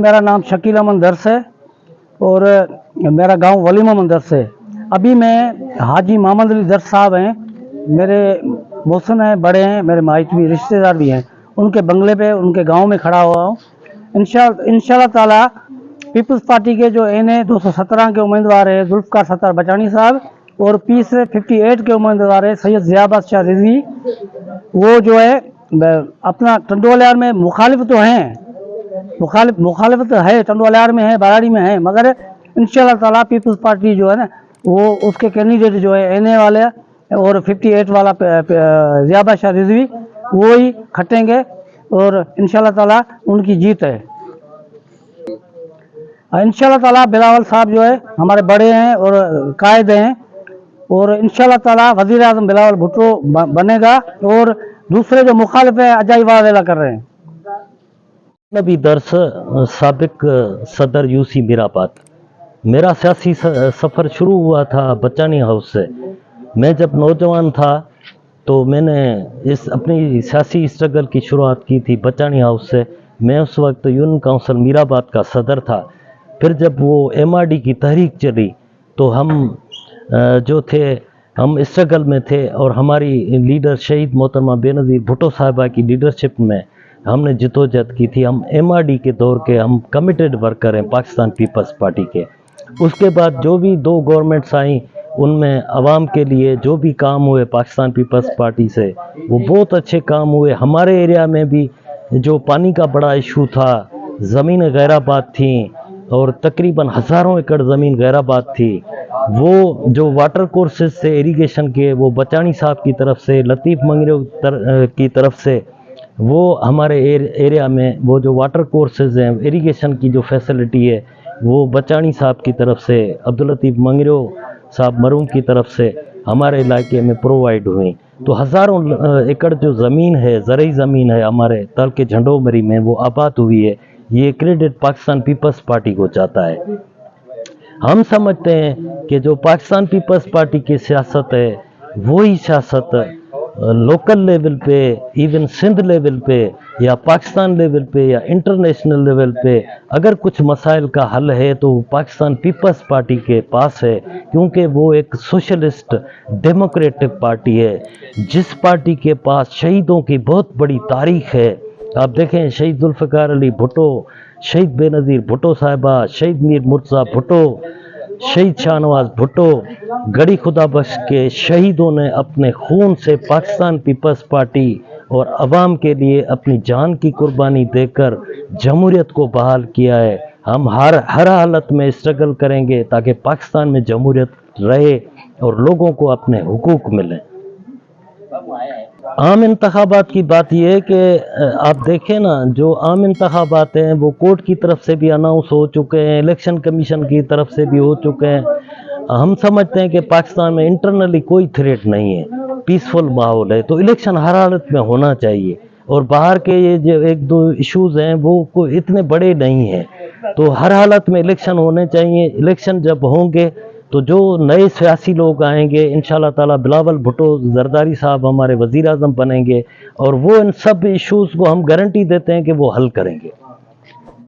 मेरा नाम शकील अमन दर्स है और मेरा गांव वली मोहम्मद दर्स है। अभी मैं हाजी मोहम्मद अली दर्स साहब हैं, मेरे मोहसिन हैं, बड़े हैं, मेरे माइट भी रिश्तेदार भी हैं, उनके बंगले पे उनके गांव में खड़ा हुआ हूँ। इंशाल्लाह ताला पीपल्स पार्टी के जो NA 217 के उम्मीदवार है जुल्फ़िकार सत्तार बचानी साहब और पी से 58 के उम्मीदवार है सैयद ज़ियाबाद शाह रिजवी, वो जो है अपना टंडोलियार में मुखालिफ तो हैं, मुखालिफत है, टंडोलियार में है, बराड़ी में है, मगर इंशाल्लाह ताला पीपल्स पार्टी जो है ना वो उसके कैंडिडेट जो है NA वाले और 58 वाला ज़ियाबाद शाह रिजवी वो ही खटेंगे और इंशाल्लाह ताला उनकी जीत है। इंशाल्लाह ताला बिलावल साहब जो है हमारे बड़े हैं और कायद हैं और इंशाल्लाह ताला वज़ीर आज़म बिलावल भुट्टो बनेगा और दूसरे जो मुखालिफ है अजाई वावेला कर रहे हैं। नबी दर्स साबिक सदर UC मीराबाद। मेरा सियासी सफ़र शुरू हुआ था बचानी हाउस से। मैं जब नौजवान था तो मैंने इस अपनी सियासी स्ट्रगल की शुरुआत की थी बचानी हाउस से। मैं उस वक्त यूनियन काउंसिल मीराबाद का सदर था। फिर जब वो MRD की तहरीक चली तो हम जो थे हम स्ट्रगल में थे और हमारी लीडर शहीद मोहतरमा बेनज़ीर भुट्टो साहिबा की लीडरशिप में हमने जितोजहद की थी। हम MRD के दौर के हम कमिटेड वर्कर हैं पाकिस्तान पीपल्स पार्टी के। उसके बाद जो भी 2 गवर्नमेंट्स आई उनमें आवाम के लिए जो भी काम हुए पाकिस्तान पीपल्स पार्टी से वो बहुत अच्छे काम हुए। हमारे एरिया में भी जो पानी का बड़ा इशू था, ज़मीन गैराबाद थी और तकरीबन हज़ारों एकड़ ज़मीन गैराबाद थी, वो जो वाटर कोर्सेज से इरिगेशन के वो बचानी साहब की तरफ से, लतीफ़ मंगरो की तरफ से वो हमारे एरिया में वो जो वाटर कोर्सेज हैं इरिगेशन की जो फैसिलिटी है वो बचानी साहब की तरफ से, अब्दुल लतीफ़ मंगरो साहब मरूम की तरफ से हमारे इलाके में प्रोवाइड हुई। तो हज़ारों एकड़ जो ज़मीन है, ज़रई ज़मीन है हमारे तलके झंडोमरी में वो आबाद हुई है। ये क्रेडिट पाकिस्तान पीपल्स पार्टी को जाता है। हम समझते हैं कि जो पाकिस्तान पीपल्स पार्टी की सियासत है वही सियासत लोकल लेवल पे, इवन सिंध लेवल पे या पाकिस्तान लेवल पे या इंटरनेशनल लेवल पे अगर कुछ मसाइल का हल है तो पाकिस्तान पीपल्स पार्टी के पास है, क्योंकि वो एक सोशलिस्ट डेमोक्रेटिक पार्टी है जिस पार्टी के पास शहीदों की बहुत बड़ी तारीख है। आप देखें शहीद जुल्फ़िकार अली भुट्टो, शहीद बेनज़ीर भुट्टो साहिबा, शहीद मीर मुर्तज़ा भुट्टो, शहीद शाहनवाज भुट्टो, गड़ी खुदा बख्श के शहीदों ने अपने खून से पाकिस्तान पीपल्स पार्टी और अवाम के लिए अपनी जान की कुर्बानी देकर जमहूरियत को बहाल किया है। हम हर हालत में स्ट्रगल करेंगे ताकि पाकिस्तान में जमहूरियत रहे और लोगों को अपने हुकूक मिलें। आम इंतखाबात की बात यह है कि आप देखें ना, जो आम इंतखाबात हैं वो कोर्ट की तरफ से भी अनाउंस हो चुके हैं, इलेक्शन कमीशन की तरफ से भी हो चुके हैं। हम समझते हैं कि पाकिस्तान में इंटरनली कोई थ्रेट नहीं है, पीसफुल माहौल है, तो इलेक्शन हर हालत में होना चाहिए। और बाहर के ये जो 1-2 इश्यूज़ हैं वो कोई इतने बड़े नहीं हैं, तो हर हालत में इलेक्शन होने चाहिए। इलेक्शन जब होंगे तो जो नए सियासी लोग आएंगे इंशाल्लाह ताला बिलावल भुट्टो जरदारी साहब हमारे वज़ीर आज़म बनेंगे और वो इन सब इश्यूज़ को हम गारंटी देते हैं कि वो हल करेंगे।